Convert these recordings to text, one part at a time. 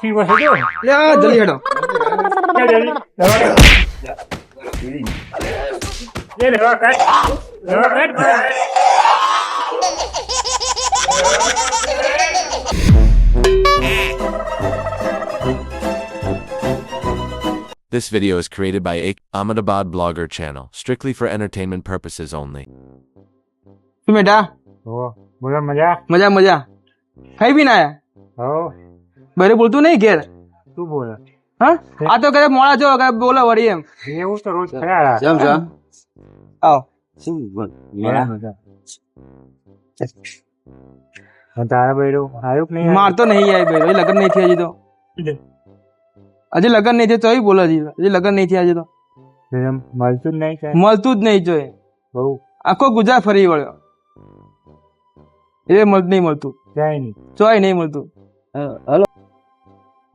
દવાથી વસે જો લે જલ્દી હેડો. દવા કાઢ દવા કાઢ This video is created by Ahmedabad Blogger channel, strictly for entertainment purposes only. શું બેટા? બોલો મજા મજા મજા. ખાઈ પીને આયા? હો બરે બોલતું નહીં ઘેર? તું બોલે હા આ તો કરે મોડા જો કરે બોલે વળી એમ. એવું તો રોજ ખરા જમ જમ આવ. શું તારા બૈરો આવ્યો કે નહીં? માર તો નહીં આવી ભાઈ, હજી લગન નહીં થયા હજી તો. હજી લગન નહીં થયા તો બોલે હજી લગન નહીં થયા હજી તો. મળતું જ નહીં સાહેબ મળતું જ નહીં જોઈએ. બહુ આખો ગુજરાત ફરી વળ્યો એ નહીં મળતું, જાય નહીં ચોય નહીં મળતું. હલો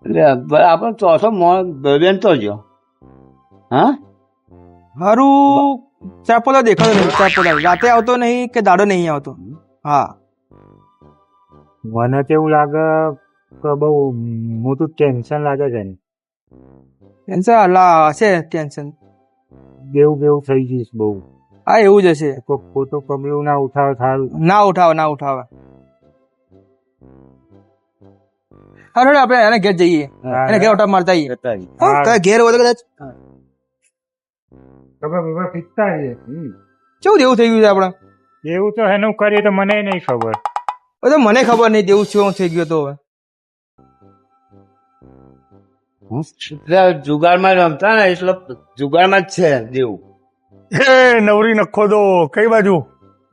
એટલે આપણે ચોથો બેન તો જો હા મારું ચાપોલા દેખાતો નહીં, ચાપોલા રાતે આવતો નહીં કે દાડો નહીં આવતો. હા મને તો એવું લાગે કે બહુ મોટું ટેન્શન લાગે છે ને. ટેન્શન અલા હશે ટેન્શન. બેવું થઈ જઈશ બહુ. હા એવું જ હશે. કોક ખોટું પગલું ના ઉઠાવે સારું. ના ઉઠાવે ના ઉઠાવે. હા આપણે એને ઘેર જઈએ, એને ઘેર ઓટા મારતા આવીએ. હા, તારે ઘેર હોય તો કદાચ ખબર પીતા કેવું દેવું થઈ ગયું છે આપણે. એવું તો એનું કરીએ તો મને નહીં ખબર. હવે તો મને ખબર નહીં દેવું શું થઈ ગયું તો હવે. એટલે જુગારમાં રમતા ને એટલે જુગારમાં જ છે જેવું. એ નવરી નખો દો કઈ બાજુ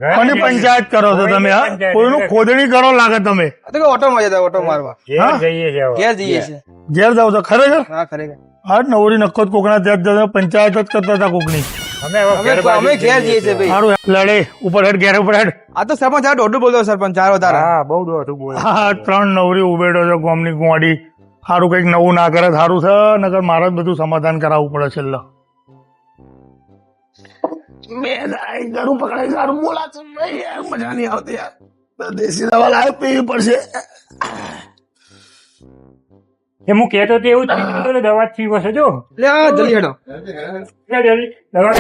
કોની પંચાયત કરો છો તમે? હા કોઈનું ખોદણી કરો લાગે તમે. આ તો ઓટો માં જતા ઓટો મારવા ઘેર જઈએ છે હવે. ઘેર જઈએ છે. ઘેર જાવ છો ખરેખર? હા ખરેખર હા નવરી નખો કોકના ત્યાં જતા પંચાયત જ કરતા હતા કોકની. અમે હવે ઘેર અમે ઘેર જઈએ છીએ ભાઈ. સારું લડે ઉપર હેડ ઘેર ઉપર હેડ. આ તો સરપંચ આ દોઢું બોલતો સરપંચ ચારો તારા. હા બહુ દોઢું બોલે. હા 3 નવરી ઉભેડો છો ગોમની ગોડી. સારું કઈક નવું ના કરે સારું છે નકર મારે જ બધું સમાધાન કરાવવું પડે છેલ્લે. ગળું પકડાય સારું બોલાશે મજા નહીં આવતી યાર. દેશી દવા લાવે પીવી પડશે. એ હું કહેતો તો એવું થઈ ગયું દવા થી વસે જો. લે જલ્દી હેડો. દવા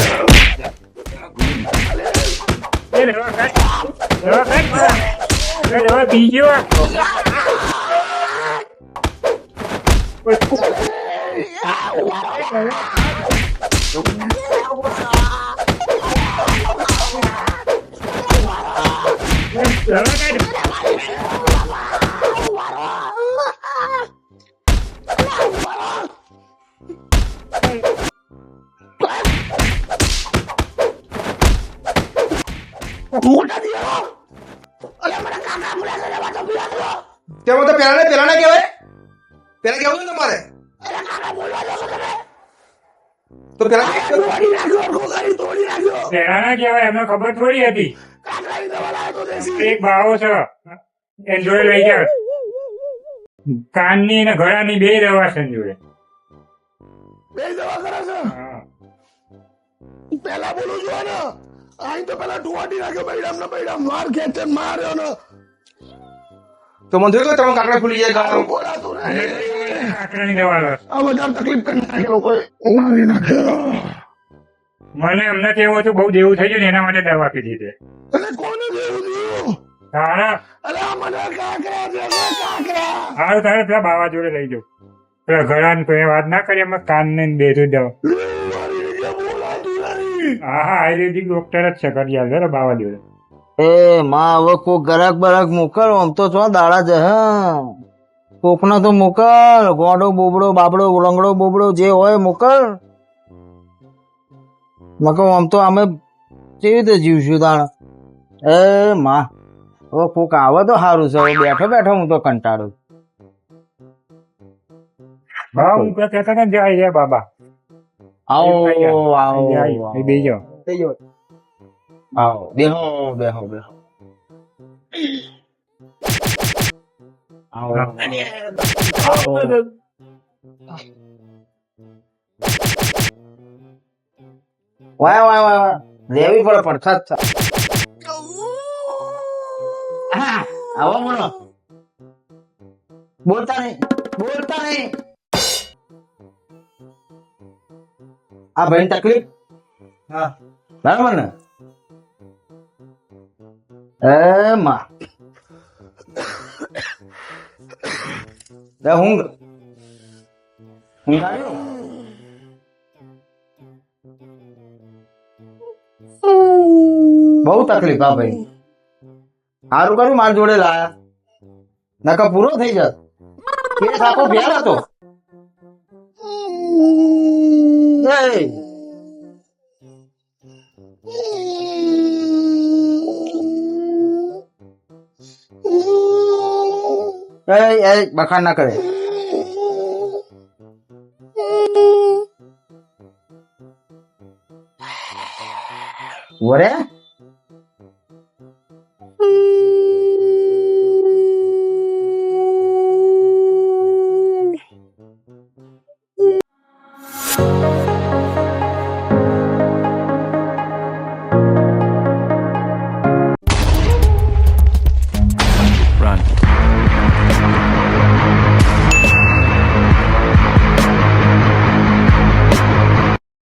દવા કાઢ દવા બીજો તેમાં તો પેલા ને કહેવાય, પેલા કેવું ને તમારે તો પેલા ના કહેવાય એમને ખબર થોડી હતી. એક ભાવો છે એ જોડે લઈ જાવ. કાનની અને ગળાની બે દવા છે જોડે. હા. પેલા બોલું છું ને અહીં તો પેલા ટુવાટી નાખ્યો બૈરામ ને બૈરામ માર ખેંચે માર્યો ને તો મને થયું કે તમે કાકડા ફૂલી જાય ગામ. બોલાતું કાકડાની દવા લો. આ બધા તકલીફ કરી નાખ્યો કોઈ મારી નાખ્યો. મને એમને તો એવું હતું બહુ દેવું થઈ ગયું ને એના માટે દવા પીધી છે. એટલે કોને જેવું થયું? તારા અરે આ મને કાકરા છે કાકરા. હારું તારે પેલા બાવા જોડે લઈ જાઉં. પેલા ગળાની કોઈ વાત ના કરી એમાં કાન ને બે દવા. મારી રીતે બોલાતું નહીં. હા આયુર્વેદિક ડોક્ટર જ છે કરી આવે બાવા જોડે. એ માં હવે કોક ગરાક બરાક મોકલ આમ તો છો દાડા જ કોકનો તો મોકલ. ગોડો બોબડો બાબડો લંગડો બોબડો જે હોય મોકલ. મકો આમ તો અમે કેવી રીતે જીવશું તાણ. એ માં હવે કોક આવે તો સારું છે. હવે બેઠો બેઠો હું તો કંટાળું. હા હું કહેતા હતા ને જાય જાય બાબા. આવો આવો બેજો થઈ ગયો. આવો બેહો બેહો બેહો આવો વાય વાય વાય લેવી પડે પડખા જ આવો બોલો બોલતા નહીં બોલતા નહીં. આ ભાઈ તકલીફ હા બરાબર ને? એ માં લે ઊંઘ આવ્યું? બહુ તકલીફ આ ભાઈ. સારું કર્યું મારી જોડે લાયા, નકર પૂરો થઈ જાત. કેસ આખો ફેર હતો. બખાર ના કરે. વરે